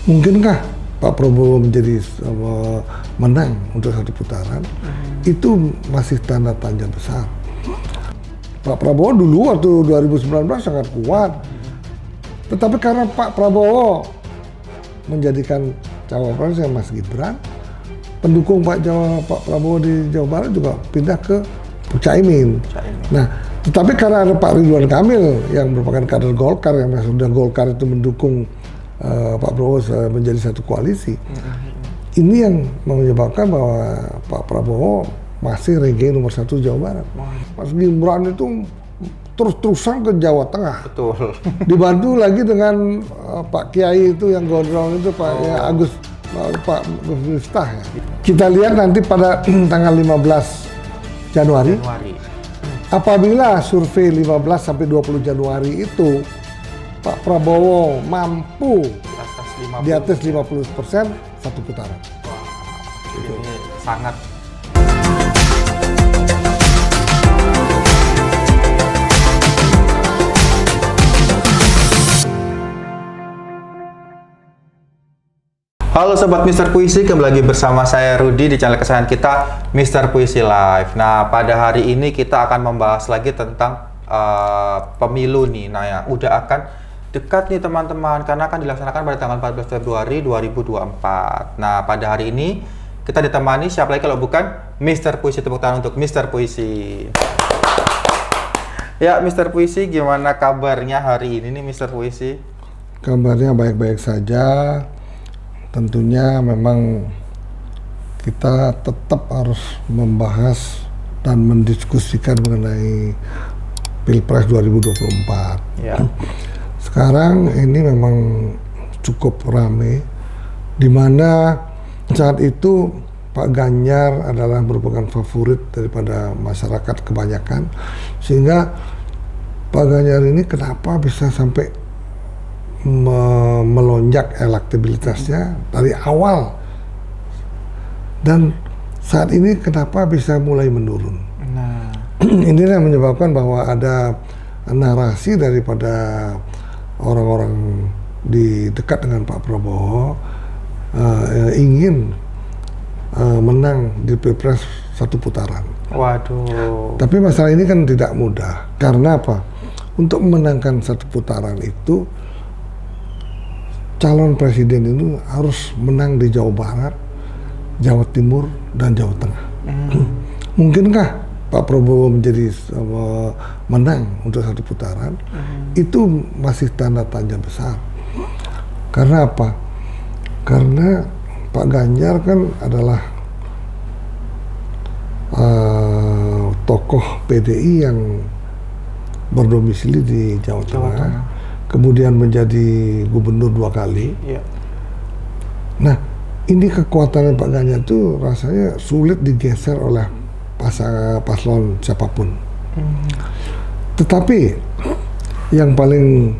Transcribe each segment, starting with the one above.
Mungkinkah Pak Prabowo menjadi menang untuk satu putaran? Itu masih tanda tanya besar. Pak Prabowo dulu waktu 2019 sangat kuat, tetapi karena Pak Prabowo menjadikan cawapresnya Mas Gibran, pendukung Pak Prabowo di Jawa Barat juga pindah ke Caimin. Nah, tetapi karena ada Pak Ridwan Kamil yang merupakan kader Golkar, yang sudah Golkar itu mendukung Pak Prabowo menjadi satu koalisi, ini yang menyebabkan bahwa Pak Prabowo masih ranking nomor 1 Jawa Barat. Mas Gibran itu terus-terusan ke Jawa Tengah. Betul. Dibantu lagi dengan Pak Kiai itu yang gondrong itu Pak Agus Miftah ya. Kita lihat nanti pada tanggal 15 Januari. Apabila survei 15 sampai 20 Januari itu Pak Prabowo mampu di atas 50% satu putaran. Ini sangat. Halo Sobat Mister Puisi, kembali lagi bersama saya Rudi di channel kesayangan kita Mister Puisi Live. Nah, pada hari ini kita akan membahas lagi tentang pemilu nih. Nah, ya, udah akan dekat nih teman-teman, karena akan dilaksanakan pada tanggal 14 Februari 2024. Nah, pada hari ini kita ditemani siapa lagi kalau bukan Mister Puisi. Tepuk tangan untuk Mister Puisi. Ya, Mister Puisi, gimana kabarnya hari ini nih Mister Puisi? Kabarnya baik-baik saja. Tentunya memang kita tetap harus membahas dan mendiskusikan mengenai Pilpres 2024. Ya. Sekarang ini memang cukup ramai, di mana saat itu Pak Ganjar adalah merupakan favorit daripada masyarakat kebanyakan, sehingga Pak Ganjar ini kenapa bisa sampai melonjak elektabilitasnya dari awal, dan saat ini kenapa bisa mulai menurun. Nah, ini yang menyebabkan bahwa ada narasi daripada orang-orang di dekat dengan Pak Prabowo ingin menang di Pilpres satu putaran. waduh. Tapi masalah ini kan tidak mudah. Karena apa? Untuk memenangkan satu putaran itu, calon presiden itu harus menang di Jawa Barat, Jawa Timur, dan Jawa Tengah. Mungkinkah Pak Prabowo menjadi menang untuk satu putaran? Itu masih tanda tanya besar. Karena apa? Karena Pak Ganjar kan adalah tokoh PDI yang berdomisili di Jawa Tengah. Kemudian menjadi gubernur 2 kali. Ya. Nah, ini kekuatan Pak Ganjar itu rasanya sulit digeser oleh paslon siapapun. Tetapi yang paling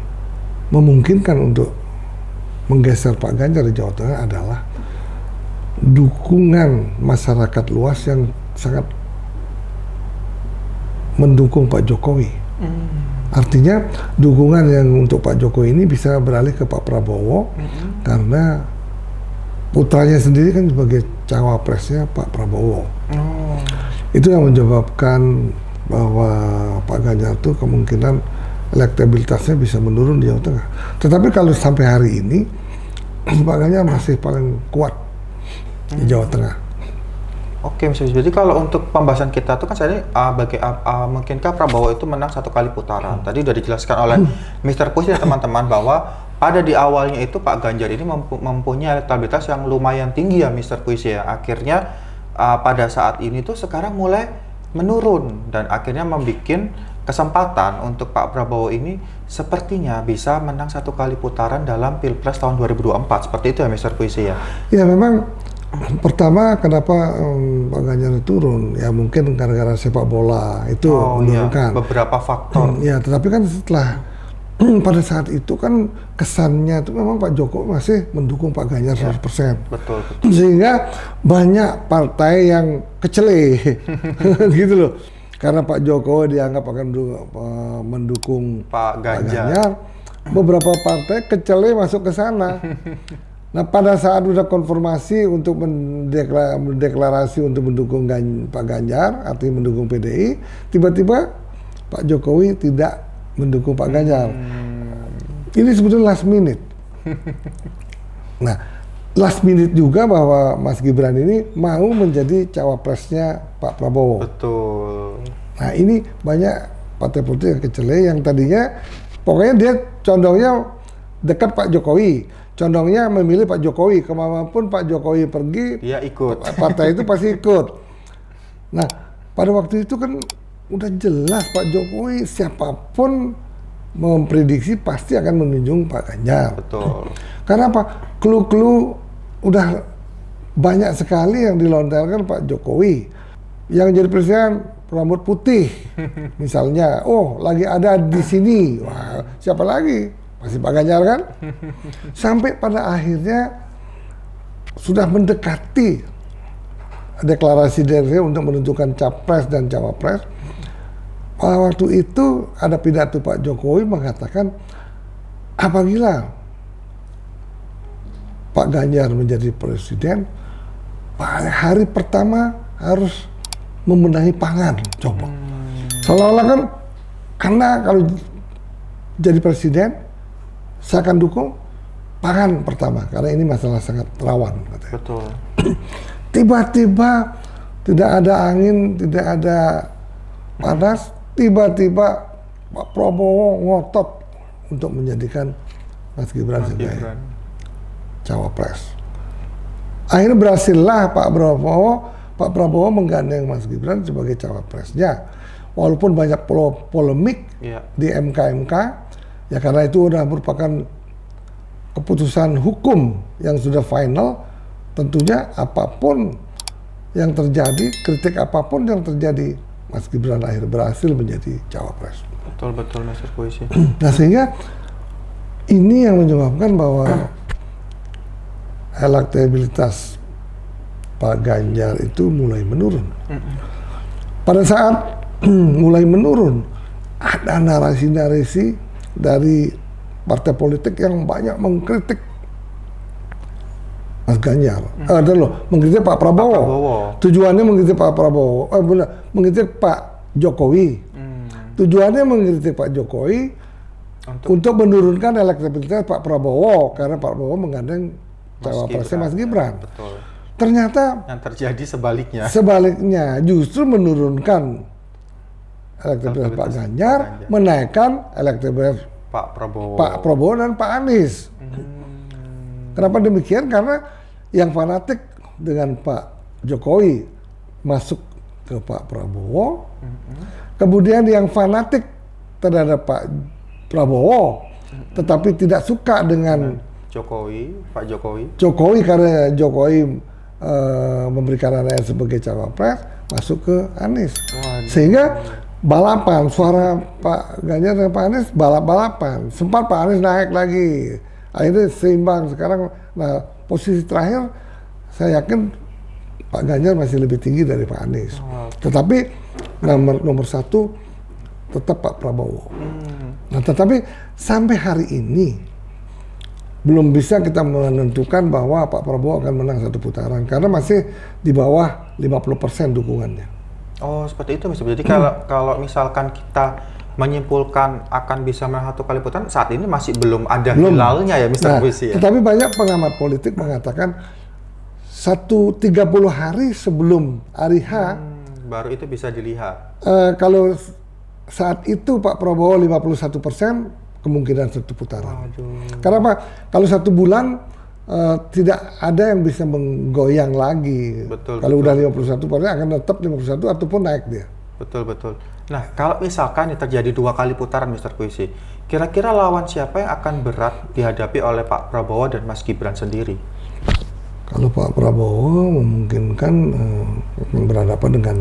memungkinkan untuk menggeser Pak Ganjar di Jawa Tengah adalah dukungan masyarakat luas yang sangat mendukung Pak Jokowi. Artinya dukungan yang untuk Pak Jokowi ini bisa beralih ke Pak Prabowo, karena putranya sendiri kan sebagai cawapresnya Pak Prabowo. Itu yang menyebabkan bahwa Pak Ganjar itu kemungkinan elektabilitasnya bisa menurun di Jawa Tengah. Tetapi kalau sampai hari ini Pak Ganjar masih paling kuat di Jawa Tengah. Oke, misalnya jadi kalau untuk pembahasan kita tuh kan saya mungkinkah Prabowo itu menang satu kali putaran. Tadi udah dijelaskan oleh Mister Puisi dan teman-teman bahwa pada di awalnya itu Pak Ganjar ini mempunyai elektabilitas yang lumayan tinggi ya Mister Puisi ya. Akhirnya pada saat ini tuh sekarang mulai menurun dan akhirnya membuat kesempatan untuk Pak Prabowo ini sepertinya bisa menang satu kali putaran dalam Pilpres tahun 2024. Seperti itu ya Mister Puisi ya. Ya memang pertama kenapa Pak Ganjar turun, ya mungkin gara-gara sepak bola itu menurunkan. Iya, beberapa faktor. Ya, tetapi kan setelah pada saat itu kan kesannya itu memang Pak Jokowi masih mendukung Pak Ganjar 100%. Betul. Sehingga banyak partai yang kecele gitu loh. Karena Pak Jokowi dianggap akan mendukung Pak Ganjar. Beberapa partai kecele masuk ke sana. Nah pada saat udah konfirmasi untuk mendeklarasi untuk mendukung Pak Ganjar, artinya mendukung PDI, tiba-tiba Pak Jokowi tidak mendukung Pak Ganjar. Ini sebetulnya last minute. Nah, last minute juga bahwa Mas Gibran ini mau menjadi cawapresnya Pak Prabowo. Betul. Nah ini banyak partai politik yang kecele yang tadinya, pokoknya dia condongnya dekat Pak Jokowi. Condongnya memilih Pak Jokowi, kemanapun Pak Jokowi pergi, Dia ikut. partai itu pasti ikut. Nah, pada waktu itu kan udah jelas Pak Jokowi siapapun memprediksi pasti akan menunjuk Pak Ganjar. Betul. Karena apa? Clue-clue udah banyak sekali yang dilontarkan Pak Jokowi. Yang jadi presiden rambut putih, misalnya, oh lagi ada di sini, wah siapa lagi? Masih Pak Ganjar kan? Sampai pada akhirnya sudah mendekati deklarasi diri untuk menentukan capres dan cawapres. Pada waktu itu ada pidato Pak Jokowi mengatakan, apabila Pak Ganjar menjadi presiden, hari pertama harus membenahi pangan. Coba. Seolah-olah kan, karena kalau jadi presiden, saya akan dukung pangan pertama, karena ini masalah sangat rawan. Katanya. Betul. Tiba-tiba tidak ada angin, tidak ada panas, tiba-tiba Pak Prabowo ngotot untuk menjadikan Mas Gibran sebagai cawapres. Akhirnya berhasillah Pak Prabowo menggandeng Mas Gibran sebagai cawapresnya. Walaupun banyak polemik di MK, ya karena itu udah merupakan keputusan hukum yang sudah final, tentunya apapun yang terjadi, kritik apapun yang terjadi, Mas Gibran akhirnya berhasil menjadi cawapres. Betul, Mas Puisi. Nah sehingga ini yang menyebabkan bahwa elektabilitas Pak Ganjar itu mulai menurun. Pada saat mulai menurun, ada narasi-narasi dari partai politik yang banyak mengkritik Mas Ganjar. Mengkritik Pak Prabowo. Tujuannya mengkritik Pak Prabowo. Mengkritik Pak Jokowi. Tujuannya mengkritik Pak Jokowi untuk menurunkan elektabilitas Pak Prabowo karena Pak Prabowo menggandeng cawapresnya Mas Gibran. Betul. Ternyata yang terjadi sebaliknya. Sebaliknya, justru menurunkan elektabilitas Pak Ganjar, menaikkan elektabilitas Pak Prabowo dan Pak Anies. Kenapa demikian? Karena yang fanatik dengan Pak Jokowi masuk ke Pak Prabowo, kemudian yang fanatik terhadap Pak Prabowo, tetapi tidak suka dengan Pak Jokowi karena Jokowi memberikan anaknya sebagai cawapres, masuk ke Anies. Sehingga balapan, suara Pak Ganjar dan Pak Anies balap-balapan. Sempat Pak Anies naik lagi, akhirnya seimbang. Sekarang, nah posisi terakhir saya yakin Pak Ganjar masih lebih tinggi dari Pak Anies. Tetapi nomor satu tetap Pak Prabowo. Nah tetapi sampai hari ini belum bisa kita menentukan bahwa Pak Prabowo akan menang satu putaran karena masih di bawah 50% dukungannya. Oh seperti itu Mister. Jadi kalau misalkan kita menyimpulkan akan bisa menang satu kali putaran, saat ini masih belum ada hilalnya ya Mister Puisi. Ya? Tetapi banyak pengamat politik mengatakan 30 hari sebelum hari H baru itu bisa dilihat. Kalau saat itu Pak Prabowo 51%, kemungkinan satu putaran. Karena apa? Kalau satu bulan tidak ada yang bisa menggoyang lagi. Kalau udah 51% akan tetap 51 ataupun naik dia. Betul. Nah, kalau misalkan terjadi 2 kali putaran Mister Puisi, kira-kira lawan siapa yang akan berat dihadapi oleh Pak Prabowo dan Mas Gibran sendiri? Kalau Pak Prabowo memungkinkan berhadapan dengan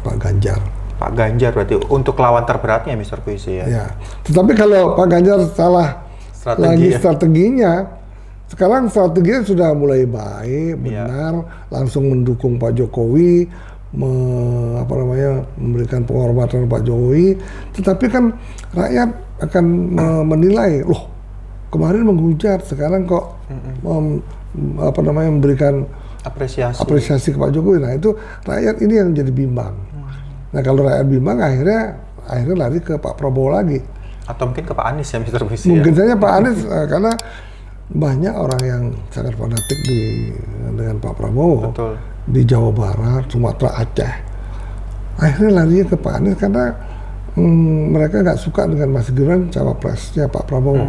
Pak Ganjar. Pak Ganjar berarti untuk lawan terberatnya Mister Puisi ya. Ya. Tetapi kalau Pak Ganjar salah strateginya, sekarang strateginya sudah mulai baik, benar, langsung mendukung Pak Jokowi, memberikan penghormatan Pak Jokowi. Tetapi kan rakyat akan menilai, loh kemarin menghujat, sekarang kok memberikan apresiasi ke Pak Jokowi. Nah itu rakyat ini yang jadi bimbang. Nah kalau rakyat bimbang akhirnya lari ke Pak Prabowo lagi. Atau mungkin ke Pak Anies ya, Mr. Puisi. Mungkin saja Pak Anies karena banyak orang yang sangat fanatik dengan Pak Prabowo. Betul. Di Jawa Barat, Sumatera, Aceh. Akhirnya larinya ke Pak Anies karena mereka nggak suka dengan Mas Gibran cawapresnya Pak Prabowo.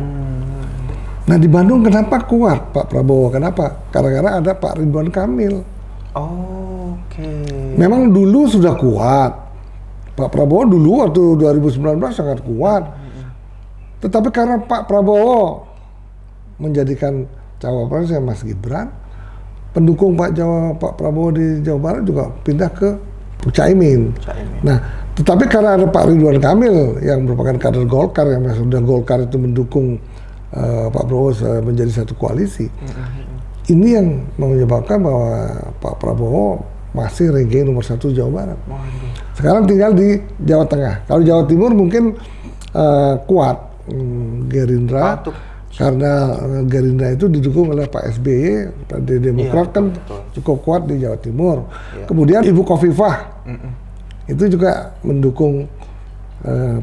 Nah di Bandung kenapa kuat Pak Prabowo? Kenapa? Karena ada Pak Ridwan Kamil. Oke. Memang dulu sudah kuat. Pak Prabowo dulu waktu 2019 sangat kuat. Tetapi karena Pak Prabowo menjadikan cawapresnya Mas Gibran, pendukung Pak Prabowo di Jawa Barat juga pindah ke Caimin. Nah, tetapi karena ada Pak Ridwan Kamil yang merupakan kader Golkar, yang sudah Golkar itu mendukung Pak Prabowo menjadi satu koalisi. Ini yang menyebabkan bahwa Pak Prabowo masih ranking nomor 1 Jawa Barat. Sekarang tinggal di Jawa Tengah. Kalau Jawa Timur mungkin kuat Gerindra, karena Gerindra itu didukung oleh Pak SBY, Partai Demokrat kan cukup kuat di Jawa Timur. Kemudian Ibu Khofifah itu juga mendukung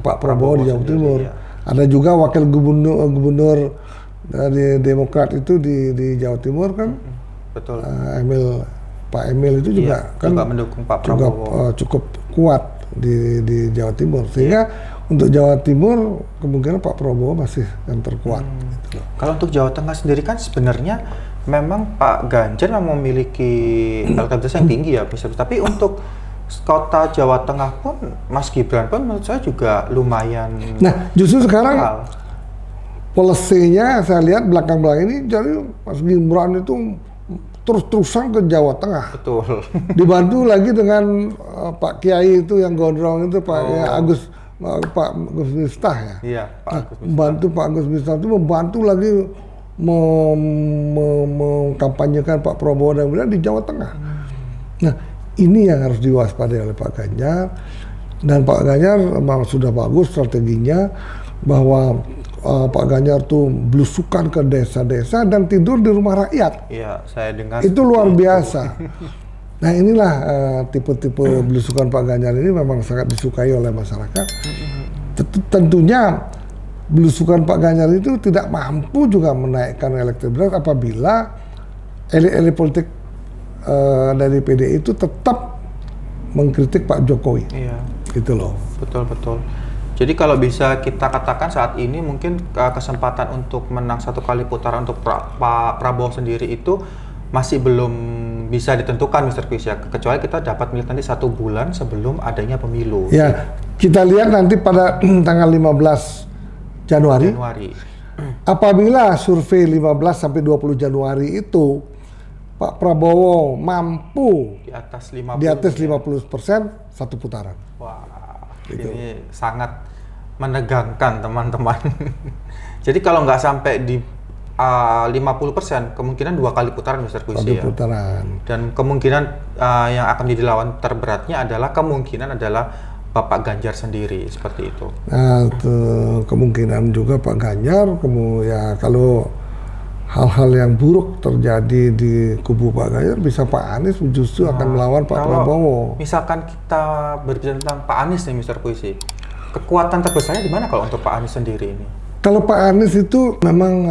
Pak Prabowo di Jawa Timur. Ada juga wakil gubernur dari Demokrat itu di Jawa Timur kan, Pak Emil itu juga kan mendukung Pak Prabowo. Cukup kuat di Jawa Timur, sehingga untuk Jawa Timur kemungkinan Pak Prabowo masih yang terkuat. Gitu. Kalau untuk Jawa Tengah sendiri kan sebenarnya memang Pak Ganjar memang memiliki elektabilitas yang tinggi ya, tapi untuk kota Jawa Tengah pun Mas Gibran pun menurut saya juga lumayan. Nah justru sekarang policy-nya saya lihat belakang-belakang ini, jadi Mas Gibran itu terus-terusan ke Jawa Tengah. Betul. Dibantu lagi dengan Pak Kiai itu yang gondrong itu Pak Agus Miftah ya. Iya, Pak Agus Miftah. Membantu Pak Agus Miftah itu membantu lagi mengkampanyekan Pak Prabowo dan Gibran di Jawa Tengah. Nah, ini yang harus diwaspadai oleh Pak Ganjar, dan Pak Ganjar memang sudah bagus strateginya bahwa Pak Ganjar tuh belusukan ke desa-desa dan tidur di rumah rakyat. Iya, saya dengar. Itu luar biasa. Nah inilah tipe-tipe belusukan Pak Ganjar ini memang sangat disukai oleh masyarakat. Tentunya belusukan Pak Ganjar itu tidak mampu juga menaikkan elektabilitas apabila elit-elit politik dari PDI itu tetap mengkritik Pak Jokowi. Iya. Gitu loh. Betul. Jadi kalau bisa kita katakan saat ini mungkin kesempatan untuk menang 1 kali putaran untuk Pak Prabowo sendiri itu masih belum bisa ditentukan, Mr. Kuis ya, kecuali kita dapat melihat nanti 1 bulan sebelum adanya pemilu. Ya, kita lihat nanti pada tanggal 15 Januari. Apabila survei 15 sampai 20 Januari itu Pak Prabowo mampu di atas 50% 1 putaran. Wah, gitu. Ini sangat menegangkan teman-teman. Jadi kalau nggak sampai di 50%, kemungkinan 2 kali putaran Mr. Puisi ya. Putaran. Dan kemungkinan yang akan jadi lawan terberatnya adalah Bapak Ganjar sendiri, seperti itu. Nah, kemungkinan juga Pak Ganjar, ya kalau hal-hal yang buruk terjadi di kubu Pak Ganjar, bisa Pak Anies justru akan melawan Pak Prabowo. Misalkan kita berbicara tentang Pak Anies nih, Mr. Puisi, kekuatan terbesarnya di mana kalau untuk Pak Anies sendiri ini? Kalau Pak Anies itu memang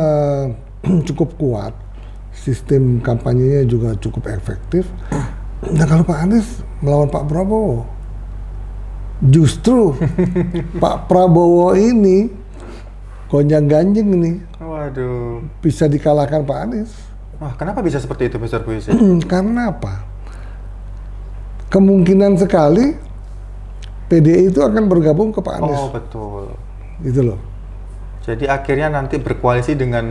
cukup kuat, sistem kampanyenya juga cukup efektif. Nah kalau Pak Anies melawan Pak Prabowo, justru Pak Prabowo ini gonjang-ganjing nih. Waduh. Bisa dikalahkan Pak Anies. Wah, kenapa bisa seperti itu, Mr. Puisi? Karena apa? Kemungkinan sekali PDI itu akan bergabung ke Pak Anies. Oh, betul. Gitu loh. Jadi akhirnya nanti berkoalisi dengan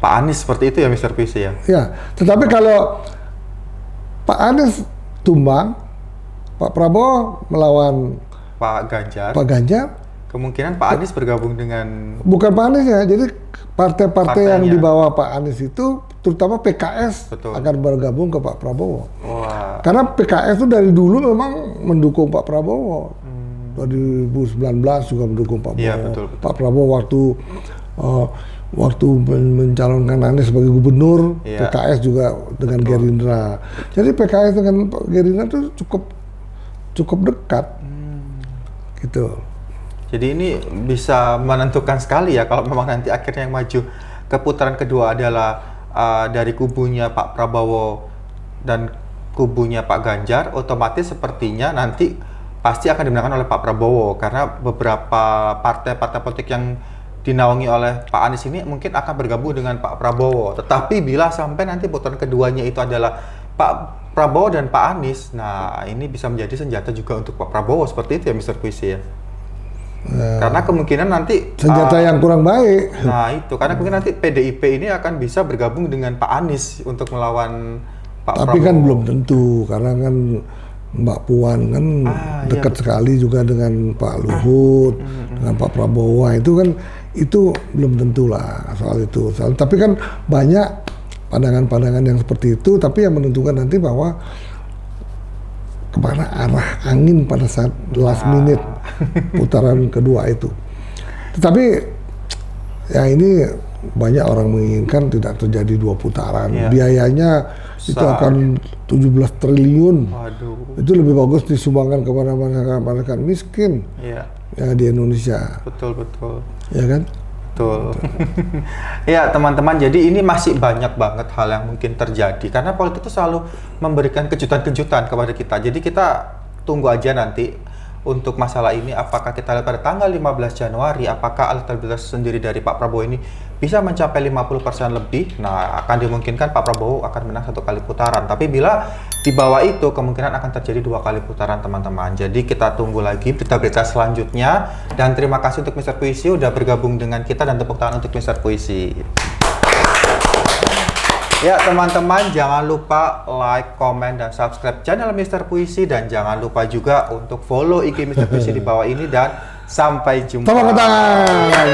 Pak Anies seperti itu ya, Mr. Puisi ya? Ya, tetapi kalau Pak Anies tumbang, Pak Prabowo melawan Pak Ganjar. Kemungkinan Pak Anies bergabung dengan... Bukan Pak Anies ya, jadi partai-partai yang di bawah Pak Anies itu, terutama PKS, akan bergabung ke Pak Prabowo. Wah. Karena PKS itu dari dulu memang mendukung Pak Prabowo. 2019 juga mendukung Pak Prabowo. Iya, betul. Pak Prabowo waktu waktu mencalonkan Anies sebagai gubernur, Iya. PKS juga dengan Betul. Gerindra. Jadi PKS dengan Gerindra itu cukup dekat, gitu. Jadi ini bisa menentukan sekali ya kalau memang nanti akhirnya yang maju ke putaran kedua adalah dari kubunya Pak Prabowo dan kubunya Pak Ganjar, otomatis sepertinya nanti pasti akan dimenangkan oleh Pak Prabowo karena beberapa partai-partai politik yang dinaungi oleh Pak Anies ini mungkin akan bergabung dengan Pak Prabowo. Tetapi bila sampai nanti putaran keduanya itu adalah Pak Prabowo dan Pak Anies, nah ini bisa menjadi senjata juga untuk Pak Prabowo seperti itu ya Mr. Puisi ya. Karena kemungkinan nanti Senjata yang kurang baik. nah itu karena mungkin nanti PDIP ini akan bisa bergabung dengan Pak Anies untuk melawan Pak Tapi Prabowo. kan belum tentu, karena kan Mbak Puan kan dekat iya, sekali juga dengan Pak Luhut, dengan Pak Prabowo. Wah, itu belum tentu lah soal itu. Tapi kan banyak pandangan-pandangan yang seperti itu, tapi yang menentukan nanti bahwa kemana arah angin pada saat last minute putaran kedua itu. Tetapi ya ini banyak orang menginginkan tidak terjadi 2 putaran. Iya. Biayanya itu akan 17 triliun. Waduh. Itu lebih bagus disumbangkan kepada masyarakat miskin Iya, ya di Indonesia, betul. ya kan? Betul. Ya teman-teman, jadi ini masih banyak banget hal yang mungkin terjadi karena politik itu selalu memberikan kejutan-kejutan kepada kita. Jadi kita tunggu aja nanti untuk masalah ini apakah kita lihat pada tanggal 15 Januari apakah elektabilitas sendiri dari Pak Prabowo ini bisa mencapai 50% lebih. Nah, akan dimungkinkan Pak Prabowo akan menang 1 kali putaran. Tapi bila di bawah itu kemungkinan akan terjadi 2 kali putaran teman-teman. Jadi kita tunggu lagi berita-berita selanjutnya dan terima kasih untuk Mr. Puisi udah bergabung dengan kita dan tepuk tangan untuk Mr. Puisi. Ya teman-teman, jangan lupa like, komen, dan subscribe channel Mr. Puisi dan jangan lupa juga untuk follow IG Mr. Puisi di bawah ini dan sampai jumpa. Tepuk tangan.